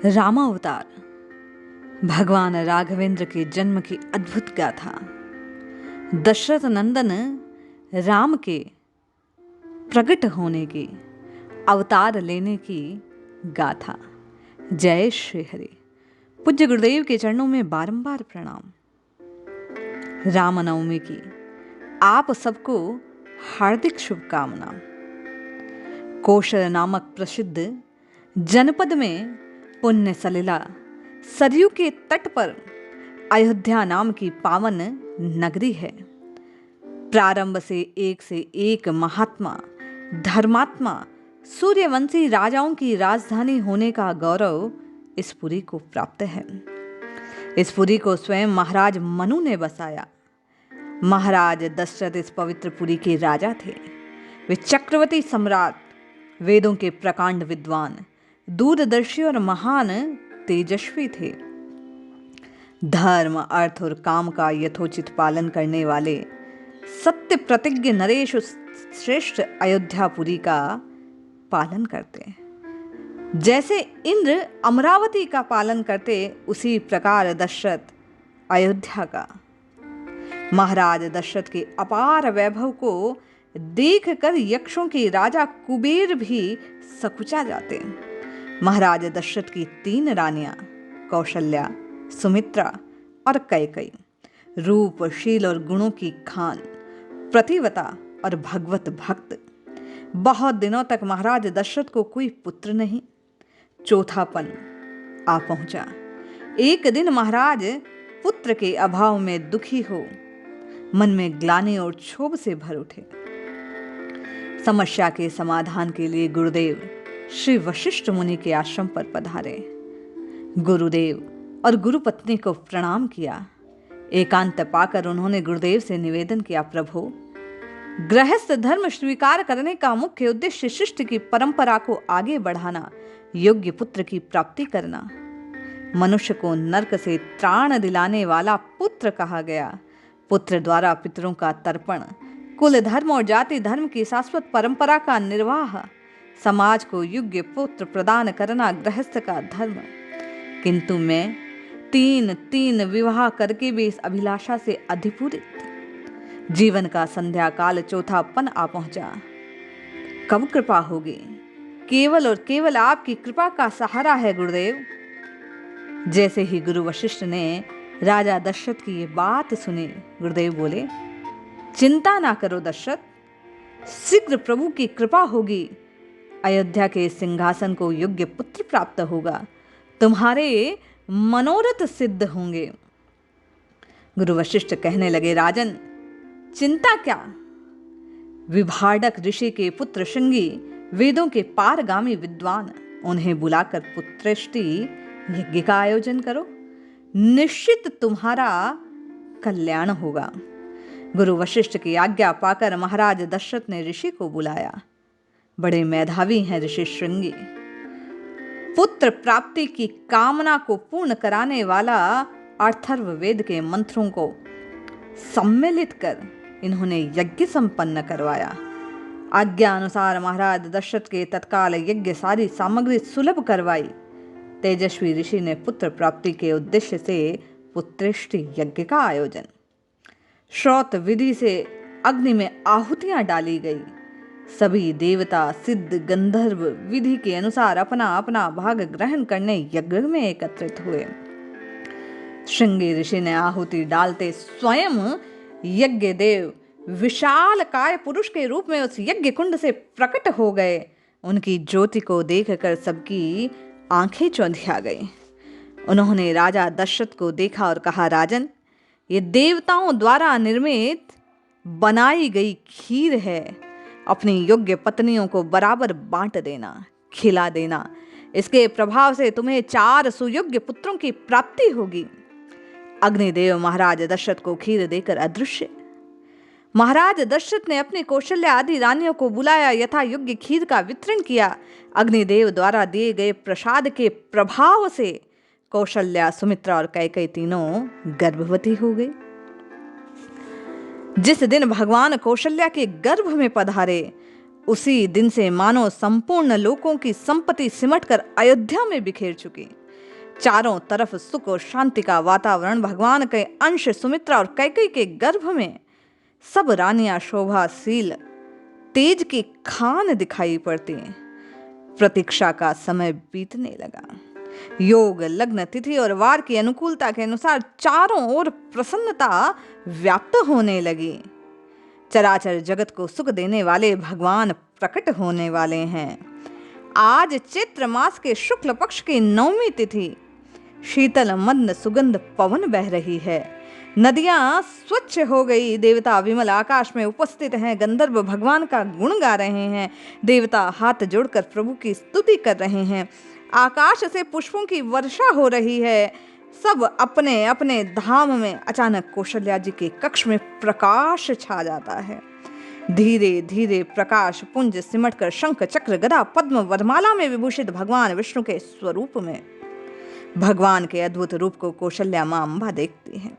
रामावतार भगवान राघवेंद्र के जन्म की अद्भुत गाथा। दशरथ नंदन राम के प्रकट होने की, अवतार लेने की गाथा। जय श्री हरि। पूज्य गुरुदेव के चरणों में बारंबार प्रणाम। रामनवमी की आप सबको हार्दिक शुभकामना। कौशल नामक प्रसिद्ध जनपद में पुण्य सलिला सरयू के तट पर अयोध्या नाम की पावन नगरी है। प्रारंभ से एक महात्मा धर्मात्मा सूर्यवंशी राजाओं की राजधानी होने का गौरव इस पुरी को प्राप्त है। इस पुरी को स्वयं महाराज मनु ने बसाया। महाराज दशरथ इस पवित्र पुरी के राजा थे। वे चक्रवर्ती सम्राट, वेदों के प्रकांड विद्वान, दूरदर्शी और महान तेजस्वी थे। धर्म, अर्थ और काम का यथोचित पालन करने वाले सत्य प्रतिज्ञ नरेश श्रेष्ठ अयोध्यापुरी का पालन करते। जैसे इंद्र अमरावती का पालन करते, उसी प्रकार दशरथ अयोध्या का। महाराज दशरथ के अपार वैभव को देखकर यक्षों के राजा कुबेर भी सकुचा जाते। महाराज दशरथ की 3 रानियां कौशल्या, सुमित्रा और कैकेयी, रूप, शील और गुणों की खान, प्रतिवता और भगवत भक्त। बहुत दिनों तक महाराज दशरथ को कोई पुत्र नहीं। चौथापन आ पहुंचा। एक दिन महाराज पुत्र के अभाव में दुखी हो मन में ग्लानि और क्षोभ से भर उठे। समस्या के समाधान के लिए गुरुदेव श्री वशिष्ठ मुनि के आश्रम पर पधारे। गुरुदेव और गुरुपत्नी को प्रणाम किया। एकांत पाकर उन्होंने गुरुदेव से निवेदन किया, प्रभु, गृहस्थ धर्म स्वीकार करने का मुख्य उद्देश्य शिष्ट की परंपरा को आगे बढ़ाना, योग्य पुत्र की प्राप्ति करना। मनुष्य को नरक से त्राण दिलाने वाला पुत्र कहा गया। पुत्र द्वारा पितरों का तर्पण, कुल धर्म और जाति धर्म की शाश्वत परंपरा का निर्वाह, समाज को योग्य पुत्र प्रदान करना गृहस्थ का धर्म। किंतु मैं 3 विवाह करके भी इस अभिलाषा से अधिपूरित। जीवन का संध्या काल चौथापन आ पहुंचा। कब कृपा होगी? केवल और केवल आपकी कृपा का सहारा है गुरुदेव। जैसे ही गुरु वशिष्ठ ने राजा दशरथ की ये बात सुनी, गुरुदेव बोले, चिंता ना करो दशरथ, शीघ्र प्रभु की कृपा होगी। अयोध्या के सिंहासन को योग्य पुत्र प्राप्त होगा। तुम्हारे मनोरथ सिद्ध होंगे। गुरु वशिष्ठ कहने लगे, राजन, चिंता क्या? विभाडक ऋषि के पुत्र श्रृंगी, वेदों के पारगामी विद्वान, उन्हें बुलाकर पुत्रेष्टि यज्ञ का आयोजन करो। निश्चित तुम्हारा कल्याण होगा। गुरु वशिष्ठ की आज्ञा पाकर महाराज दशरथ ने ऋषि को बुलाया। बड़े मेधावी हैं ऋषि श्रृंगी। पुत्र प्राप्ति की कामना को पूर्ण कराने वाला अथर्ववेद के मंत्रों को सम्मिलित कर इन्होंने यज्ञ संपन्न करवाया। आज्ञा अनुसार महाराज दशरथ के तत्काल यज्ञ सारी सामग्री सुलभ करवाई। तेजस्वी ऋषि ने पुत्र प्राप्ति के उद्देश्य से पुत्रेष्टि यज्ञ का आयोजन। श्रौत विधि से अग्नि में आहुतियां डाली गई। सभी देवता, सिद्ध, गंधर्व विधि के अनुसार अपना अपना भाग ग्रहण करने यज्ञ में एकत्रित हुए। श्रृंगी ऋषि ने आहुति डालते स्वयं यज्ञ देव विशाल काय पुरुष के रूप में उस यज्ञ कुंड से प्रकट हो गए। उनकी ज्योति को देखकर सबकी आंखें चौंधिया गई। उन्होंने राजा दशरथ को देखा और कहा, राजन, ये देवताओं द्वारा निर्मित बनाई गई खीर है। अपनी योग्य पत्नियों को बराबर बांट देना, खिला देना। इसके प्रभाव से तुम्हें 4 सुयोग्य पुत्रों की प्राप्ति होगी। अग्निदेव महाराज दशरथ को खीर देकर अदृश्य। महाराज दशरथ ने अपनी कौशल्या आदि रानियों को बुलाया, यथा योग्य खीर का वितरण किया। अग्निदेव द्वारा दिए गए प्रसाद के प्रभाव से कौशल्या, सुमित्रा और कैकेयी तीनों गर्भवती हो गई। जिस दिन भगवान कौशल्या के गर्भ में पधारे, उसी दिन से मानो संपूर्ण लोकों की संपत्ति सिमटकर अयोध्या में बिखेर चुकी। चारों तरफ सुख और शांति का वातावरण। भगवान के अंश सुमित्रा और कैकेयी के गर्भ में सब रानियां शोभाशील तेज की खान दिखाई पड़ती हैं। प्रतीक्षा का समय बीतने लगा। योग, लग्न, तिथि और वार की अनुकूलता के अनुसार चारों ओर प्रसन्नता व्याप्त होने लगी। चराचर जगत को सुख देने वाले भगवान प्रकट होने वाले हैं। आज चैत्र मास के शुक्ल पक्ष की 9वीं तिथि। शीतल मंद सुगंध पवन बह रही है। नदियां स्वच्छ हो गई। देवता विमल आकाश में उपस्थित हैं। गंधर्व भगवान का गुण गा रहे हैं। देवता हाथ जोड़कर प्रभु की स्तुति कर रहे हैं। आकाश से पुष्पों की वर्षा हो रही है। सब अपने अपने धाम में। अचानक कौशल्या जी के कक्ष में प्रकाश छा जाता है। धीरे धीरे प्रकाश पुंज सिमटकर शंख, चक्र, गदा, पद्म, वरमाला में विभूषित भगवान विष्णु के स्वरूप में। भगवान के अद्भुत रूप को कौशल्या मां अम्बा देखती है।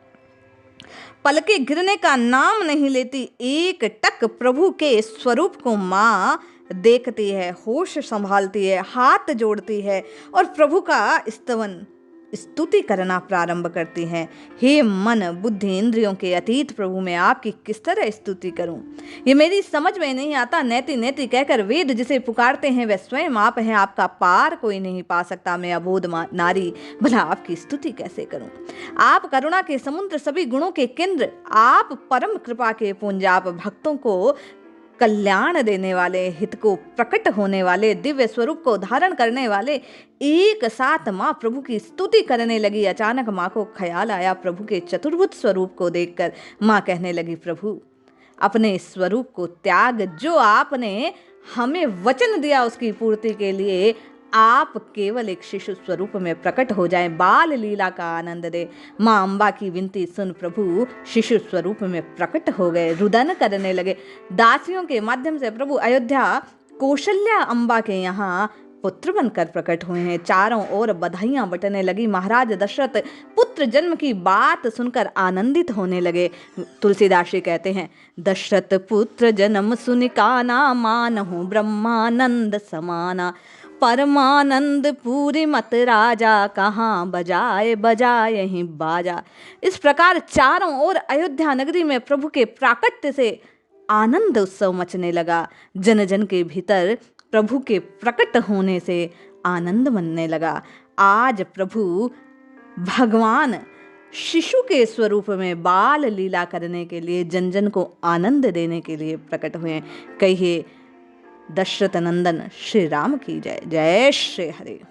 पलके गिरने का नाम नहीं लेती। एक टक प्रभु के स्वरूप को मां देखती है, होश संभालती है, हाथ जोड़ती है और प्रभु का स्तुति करना प्रारंभ करती हैं। हे मन, बुद्धि, इंद्रियों के अतीत प्रभु, मैं आपकी किस तरह स्तुति करूं? ये मेरी समझ में नहीं आता। नैति नैति कहकर वेद जिसे पुकारते हैं वह स्वयं आप हैं। आपका पार कोई नहीं पा सकता। मैं अबोध नारी, भला आपकी स्तुति कैसे करूं? आप करुणा के समुद्र, सभी गुणों के केंद्र, आप परम कृपा के पुंज, आप भक्तों को कल्याण देने वाले, हित को प्रकट होने वाले, दिव्य स्वरूप को धारण करने वाले। एक साथ माँ प्रभु की स्तुति करने लगी। अचानक माँ को ख्याल आया प्रभु के चतुर्भुज स्वरूप को देखकर। माँ कहने लगी, प्रभु अपने स्वरूप को त्याग, जो आपने हमें वचन दिया उसकी पूर्ति के लिए आप केवल एक शिशु स्वरूप में प्रकट हो जाएं, बाल लीला का आनंद दे। माँ अम्बा की विनती सुन प्रभु शिशु स्वरूप में प्रकट हो गए, रुदन करने लगे। दासियों के माध्यम से प्रभु अयोध्या कौशल्या अम्बा के यहाँ पुत्र बनकर प्रकट हुए हैं। चारों ओर बधाइयां बटने लगी। महाराज दशरथ पुत्र जन्म की बात सुनकर आनंदित होने लगे। तुलसीदास जी कहते हैं, दशरथ पुत्र जन्म सुनि काना, मानहु ब्रह्मानंद समाना। परमानंद पूरी मत राजा, कहाँ बजाए बजाए ही बाजा। इस प्रकार चारों ओर अयोध्या नगरी में प्रभु के प्राकट्य से आनंद उत्सव मचने लगा। जन जन के भीतर प्रभु के प्रकट होने से आनंद मनने लगा। आज प्रभु भगवान शिशु के स्वरूप में बाल लीला करने के लिए, जन जन को आनंद देने के लिए प्रकट हुए। कहिए दशरथ नंदन श्री राम की जय। जय श्री हरि।